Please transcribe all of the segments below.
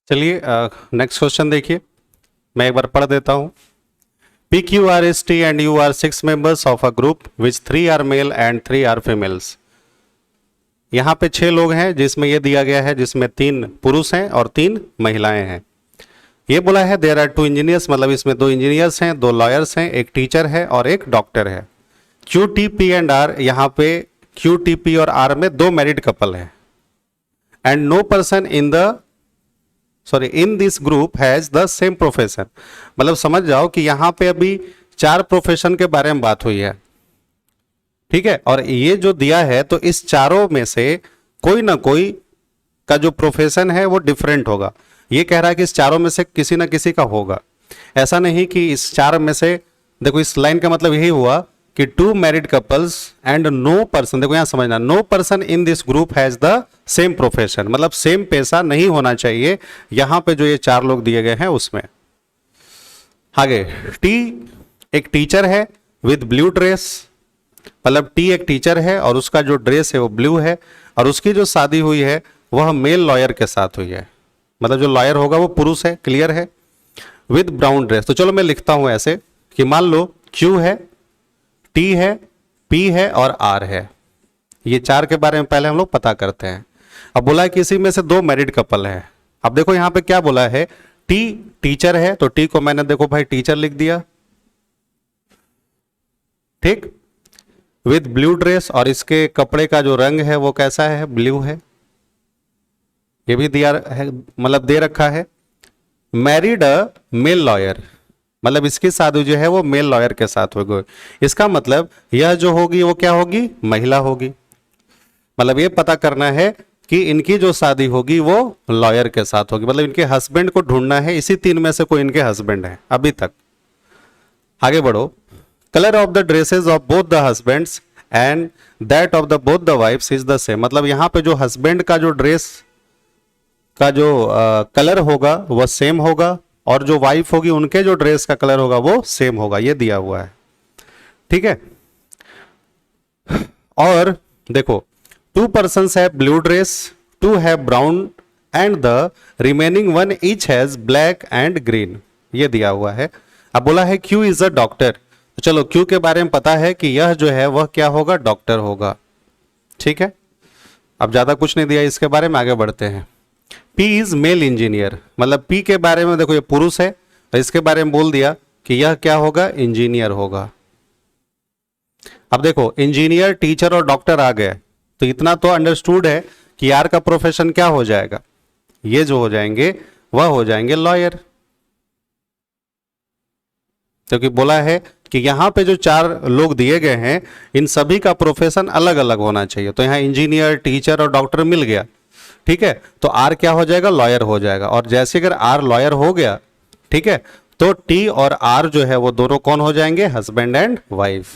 चलिए next question देखिए, मैं एक बार पढ़ देता हूँ। P Q R S T and U are 6 members of a group which 3 are male and 3 are females. यहाँ पे 6 लोग हैं जिसमें ये दिया गया है जिसमें 3 पुरुष हैं और 3 महिलाएं हैं। ये बोला है देयर आर 2 इंजीनियर्स, मतलब इसमें 2 इंजीनियर्स हैं, 2 लॉयर्स हैं, एक टीचर है और एक डॉक्टर है। Q T P and R, यहाँ पे क्यू टी पी और आर में 2 मैरिड कपल है। And no person in this group has the same profession. मतलब समझ जाओ कि यहां पे अभी 4 प्रोफेशन के बारे में बात हुई है, ठीक है। और ये जो दिया है तो इस चारों में से कोई ना कोई का जो प्रोफेशन है वो डिफरेंट होगा। ये कह रहा है कि इस चारों में से किसी ना किसी का होगा। ऐसा नहीं कि इस 4 में से, देखो इस लाइन का मतलब यही हुआ कि 2 married couples and no person, देखो यहां समझना, no person in this group has the same profession, मतलब सेम पेशा नहीं होना चाहिए यहां पे जो ये 4 लोग दिए गए हैं उसमें। आगे टी एक टीचर है विद ब्लू ड्रेस, मतलब टी एक टीचर है और उसका जो ड्रेस है वो ब्लू है, और उसकी जो शादी हुई है वह मेल लॉयर के साथ हुई है, मतलब जो लॉयर होगा वो पुरुष है, क्लियर है, विद ब्राउन ड्रेस। तो चलो मैं लिखता हूं ऐसे कि मान लो क्यू है, टी है, पी है और आर है। ये 4 के बारे में पहले हम लोग पता करते हैं। अब बोला है कि इसी में से 2 मैरिड कपल है। अब देखो यहां पे क्या बोला है, टी टीचर है तो टी को मैंने देखो भाई टीचर लिख दिया, ठीक, विद ब्लू ड्रेस, और इसके कपड़े का जो रंग है वो कैसा है, ब्लू है, ये भी दिया है, मतलब दे रखा है। मैरिड अ मेल लॉयर, मतलब इसकी शादी जो है वो मेल लॉयर के साथ होगी। इसका मतलब यह जो होगी वो क्या होगी, महिला होगी। मतलब ये पता करना है कि इनकी जो शादी होगी वो लॉयर के साथ होगी, मतलब इनके हस्बैंड को ढूंढना है, इसी 3 में से कोई इनके हस्बैंड है अभी तक। आगे बढ़ो। Colour of the dresses of both the husbands and that of the both the wives is the same, मतलब यहां पे जो हस्बैंड का जो ड्रेस का जो कलर होगा वह सेम होगा, और जो वाइफ होगी उनके जो ड्रेस का कलर होगा वो सेम होगा, ये दिया हुआ है, ठीक है। और देखो 2 persons have blue dress, 2 have brown and the remaining one each has black and green, ये दिया हुआ है। अब बोला है Q is a doctor, तो चलो Q के बारे में पता है कि यह जो है वह क्या होगा, डॉक्टर होगा, ठीक है। अब ज्यादा कुछ नहीं दिया इसके बारे में, आगे बढ़ते हैं। P is male engineer, मतलब P के बारे में देखो ये पुरुष है और इसके बारे में बोल दिया कि यह क्या होगा, इंजीनियर होगा। अब देखो इंजीनियर, टीचर और डॉक्टर आ गए तो इतना तो अंडरस्टूड है कि यार का प्रोफेशन क्या हो जाएगा, ये जो हो जाएंगे वह हो जाएंगे लॉयर, क्योंकि बोला है कि यहां पे जो 4 लोग दिए गए हैं इन सभी का प्रोफेशन अलग अलग होना चाहिए। तो यहां इंजीनियर, टीचर और डॉक्टर मिल गया, ठीक है, तो आर क्या हो जाएगा, लॉयर हो जाएगा। और जैसे अगर आर लॉयर हो गया, ठीक है, तो टी और आर जो है वो दोनों कौन हो जाएंगे, हस्बैंड एंड वाइफ।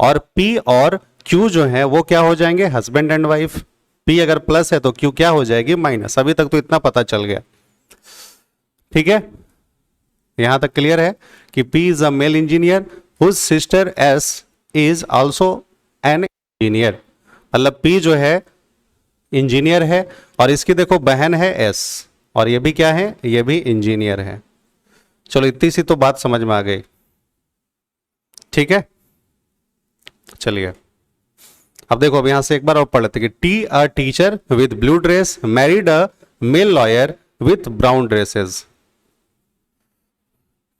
और पी और क्यू जो है वो क्या हो जाएंगे, हस्बैंड एंड वाइफ। पी अगर प्लस है तो क्यू क्या हो जाएगी, माइनस। अभी तक तो इतना पता चल गया, ठीक है, यहां तक क्लियर है कि P is a male engineer whose sister S is also an engineer, मतलब पी जो है इंजीनियर है और इसकी देखो बहन है एस, और ये भी क्या है, ये भी इंजीनियर है। चलो इतनी सी तो बात समझ में आ गई, ठीक है। चलिए अब देखो, अब यहां से एक बार और पढ़ लेते कि T a teacher with blue dress married a male lawyer with brown dresses,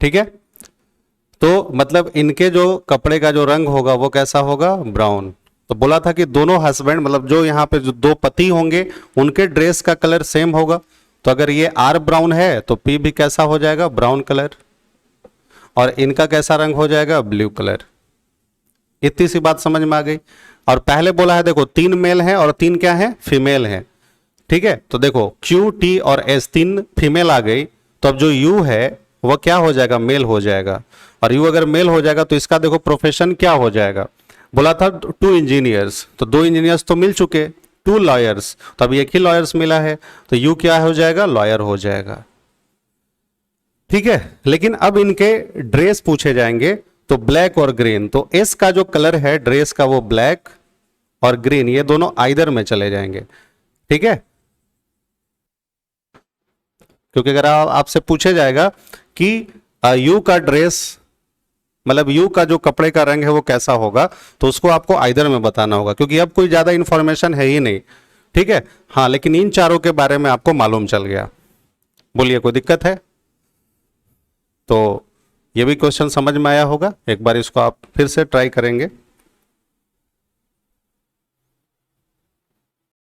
ठीक है। तो मतलब इनके जो कपड़े का जो रंग होगा वो कैसा होगा, ब्राउन। तो बोला था कि दोनों हस्बैंड, मतलब जो यहाँ पे जो 2 पति होंगे उनके ड्रेस का कलर सेम होगा। तो अगर ये आर ब्राउन है तो पी भी कैसा हो जाएगा, ब्राउन कलर, और इनका कैसा रंग हो जाएगा, ब्लू कलर। इतनी सी बात समझ में आ गई। और पहले बोला है देखो 3 मेल हैं और 3 क्या है, फीमेल हैं, ठीक है। तो देखो क्यू, टी और एस 3 फीमेल आ गई, तो अब जो यू है वह क्या हो जाएगा, मेल हो जाएगा। और यू अगर मेल हो जाएगा तो इसका देखो प्रोफेशन क्या हो जाएगा, बोला था 2 इंजीनियर्स, तो 2 इंजीनियर्स तो मिल चुके, 2 लॉयर्स, तो अब एक ही लॉयर्स मिला है, तो यू क्या हो जाएगा, लॉयर हो जाएगा, ठीक है। लेकिन अब इनके ड्रेस पूछे जाएंगे तो ब्लैक और ग्रीन, तो एस का जो कलर है ड्रेस का वो ब्लैक और ग्रीन, ये दोनों आइदर में चले जाएंगे, ठीक है। क्योंकि अगर आपसे पूछे जाएगा कि यू का ड्रेस, मतलब यू का जो कपड़े का रंग है वो कैसा होगा, तो उसको आपको आइदर में बताना होगा, क्योंकि अब कोई ज्यादा इंफॉर्मेशन है ही नहीं। ठीक है, हाँ, लेकिन इन चारों के बारे में आपको मालूम चल गया। बोलिए, कोई दिक्कत है? तो ये भी क्वेश्चन समझ में आया होगा। एक बार इसको आप फिर से ट्राई करेंगे।